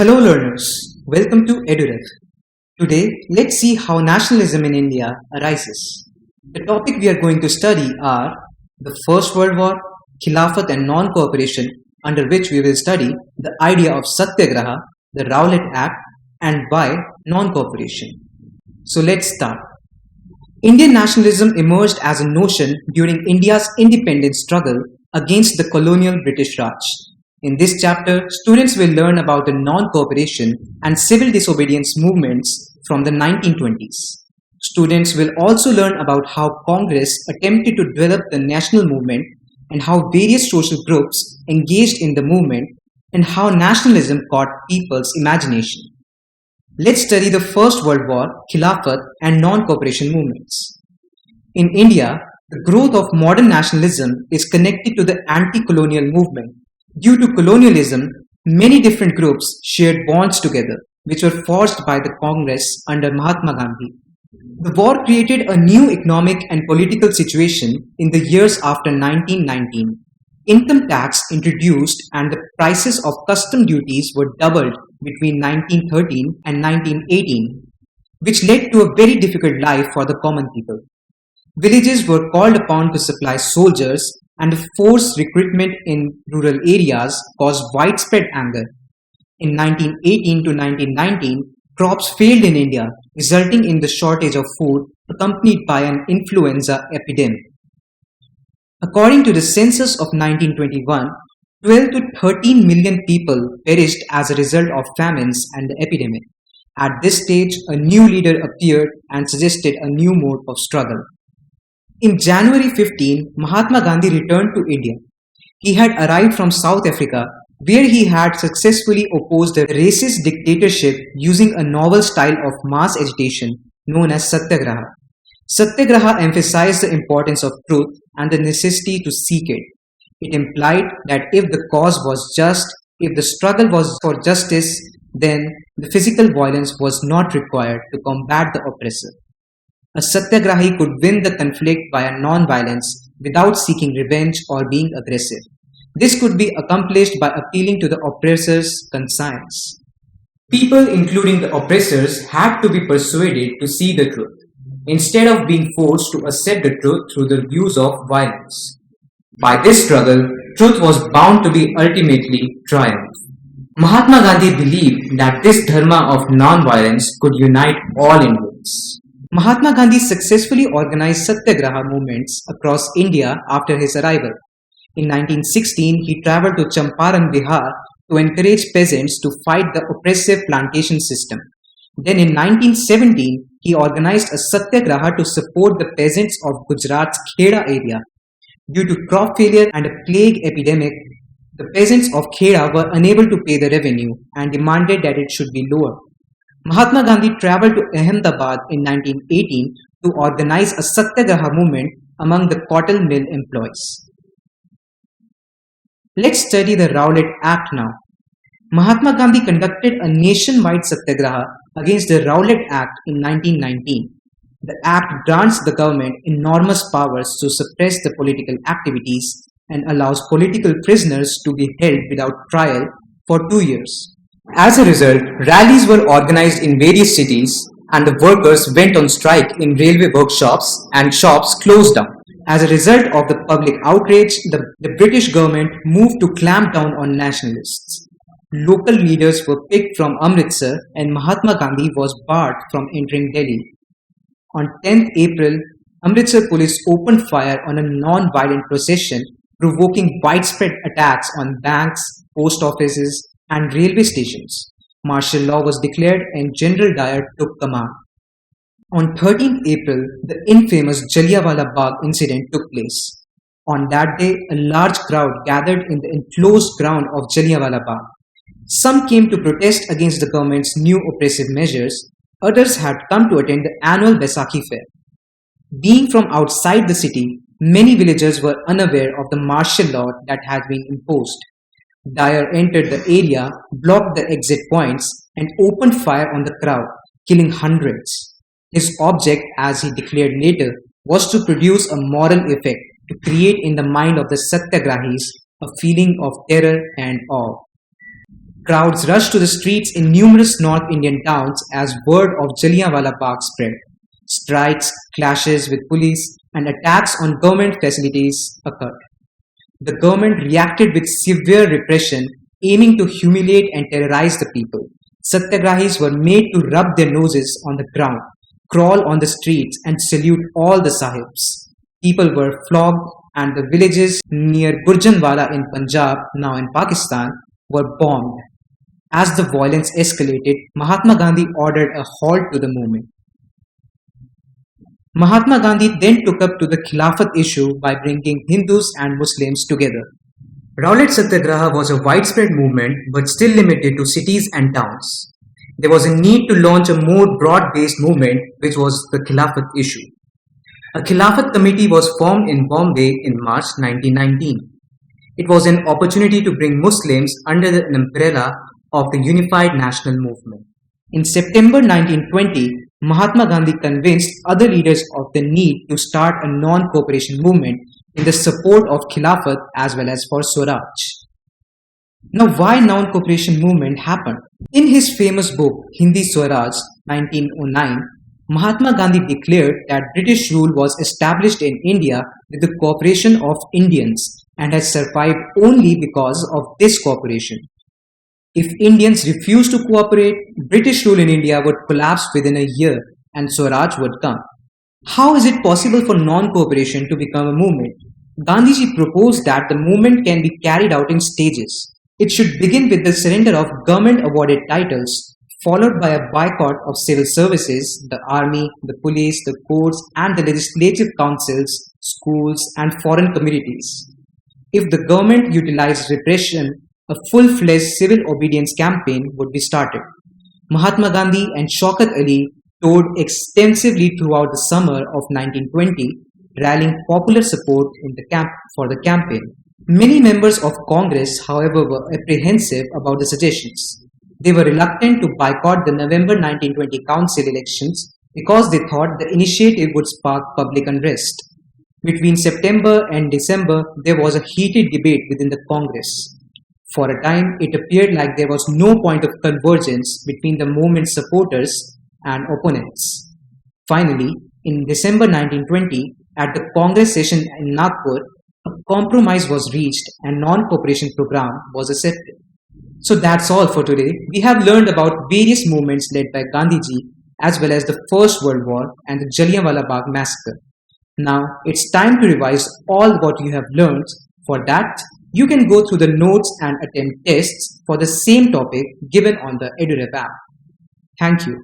Hello learners, welcome to EduRev. Today, let's see how nationalism in India arises. The topic we are going to study are the First World War, Khilafat and non-cooperation, under which we will study the idea of satyagraha, the Rowlatt Act and why non-cooperation. So let's start. Indian nationalism emerged as a notion during India's independence struggle against the colonial British Raj. In this chapter, students will learn about the non-cooperation and civil disobedience movements from the 1920s. Students will also learn about how Congress attempted to develop the national movement and how various social groups engaged in the movement and how nationalism caught people's imagination. Let's study the First World War, Khilafat and non-cooperation movements. In India, the growth of modern nationalism is connected to the anti-colonial movement. Due to colonialism, many different groups shared bonds together, which were forged by the Congress under Mahatma Gandhi. The war created a new economic and political situation in the years after 1919. Income tax introduced and the prices of custom duties were doubled between 1913 and 1918, which led to a very difficult life for the common people. Villages were called upon to supply soldiers, and the forced recruitment in rural areas caused widespread anger. In 1918 to 1919, crops failed in India, resulting in the shortage of food accompanied by an influenza epidemic. According to the census of 1921, 12 to 13 million people perished as a result of famines and the epidemic. At this stage, a new leader appeared and suggested a new mode of struggle. In January 15, Mahatma Gandhi returned to India. He had arrived from South Africa, where he had successfully opposed a racist dictatorship using a novel style of mass agitation known as satyagraha. Satyagraha emphasized the importance of truth and the necessity to seek it. It implied that if the cause was just, if the struggle was for justice, then the physical violence was not required to combat the oppressor. A satyagrahi could win the conflict via non-violence without seeking revenge or being aggressive. This could be accomplished by appealing to the oppressor's conscience. People, including the oppressors, had to be persuaded to see the truth, instead of being forced to accept the truth through the use of violence. By this struggle, truth was bound to be ultimately triumph. Mahatma Gandhi believed that this dharma of non-violence could unite all Indians. Mahatma Gandhi successfully organized satyagraha movements across India after his arrival. In 1916, he traveled to Champaran, Bihar to encourage peasants to fight the oppressive plantation system. Then in 1917, he organized a satyagraha to support the peasants of Gujarat's Kheda area. Due to crop failure and a plague epidemic, the peasants of Kheda were unable to pay the revenue and demanded that it should be lowered. Mahatma Gandhi traveled to Ahmedabad in 1918 to organize a satyagraha movement among the cotton mill employees. Let's study the Rowlatt Act now. Mahatma Gandhi conducted a nationwide satyagraha against the Rowlatt Act in 1919. The act grants the government enormous powers to suppress the political activities and allows political prisoners to be held without trial for 2 years. As a result, rallies were organized in various cities and the workers went on strike in railway workshops and shops closed down. As a result of the public outrage, the British government moved to clamp down on nationalists. Local leaders were picked from Amritsar and Mahatma Gandhi was barred from entering Delhi. On 10th April, Amritsar police opened fire on a non-violent procession, provoking widespread attacks on banks, post offices, and railway stations. Martial law was declared and General Dyer took command. On 13th April, the infamous Jallianwala Bagh incident took place. On that day, a large crowd gathered in the enclosed ground of Jallianwala Bagh. Some came to protest against the government's new oppressive measures. Others had come to attend the annual Baisakhi fair. Being from outside the city, many villagers were unaware of the martial law that had been imposed. Dyer entered the area, blocked the exit points, and opened fire on the crowd, killing hundreds. His object, as he declared later, was to produce a moral effect, to create in the mind of the satyagrahis a feeling of terror and awe. Crowds rushed to the streets in numerous North Indian towns as word of Jallianwala Bagh spread. Strikes, clashes with police, and attacks on government facilities occurred. The government reacted with severe repression, aiming to humiliate and terrorize the people. Satyagrahis were made to rub their noses on the ground, crawl on the streets, and salute all the sahibs. People were flogged, and the villages near Gurjanwala in Punjab, now in Pakistan, were bombed. As the violence escalated, Mahatma Gandhi ordered a halt to the movement. Mahatma Gandhi then took up to the Khilafat issue by bringing Hindus and Muslims together. Rowlatt Satyagraha was a widespread movement but still limited to cities and towns. There was a need to launch a more broad-based movement, which was the Khilafat issue. A Khilafat committee was formed in Bombay in March 1919. It was an opportunity to bring Muslims under the umbrella of the unified national movement. In September 1920, Mahatma Gandhi convinced other leaders of the need to start a non-cooperation movement in the support of Khilafat as well as for Swaraj. Now, why non-cooperation movement happened? In his famous book Hindi Swaraj 1909, Mahatma Gandhi declared that British rule was established in India with the cooperation of Indians and has survived only because of this cooperation. If Indians refused to cooperate, British rule in India would collapse within a year and Swaraj would come. How is it possible for non-cooperation to become a movement? Gandhiji proposed that the movement can be carried out in stages. It should begin with the surrender of government-awarded titles, followed by a boycott of civil services, the army, the police, the courts, and the legislative councils, schools, and foreign communities. If the government utilized repression, a full-fledged civil obedience campaign would be started. Mahatma Gandhi and Shaukat Ali toured extensively throughout the summer of 1920, rallying popular support for the campaign. Many members of Congress, however, were apprehensive about the suggestions. They were reluctant to boycott the November 1920 council elections because they thought the initiative would spark public unrest. Between September and December, there was a heated debate within the Congress. For a time, it appeared like there was no point of convergence between the movement's supporters and opponents. Finally, in December 1920, at the Congress session in Nagpur, a compromise was reached and non-cooperation program was accepted. So that's all for today. We have learned about various movements led by Gandhiji as well as the First World War and the Jallianwala Bagh massacre. Now it's time to revise all what you have learned. For that, you can go through the notes and attempt tests for the same topic given on the EduRev app. Thank you.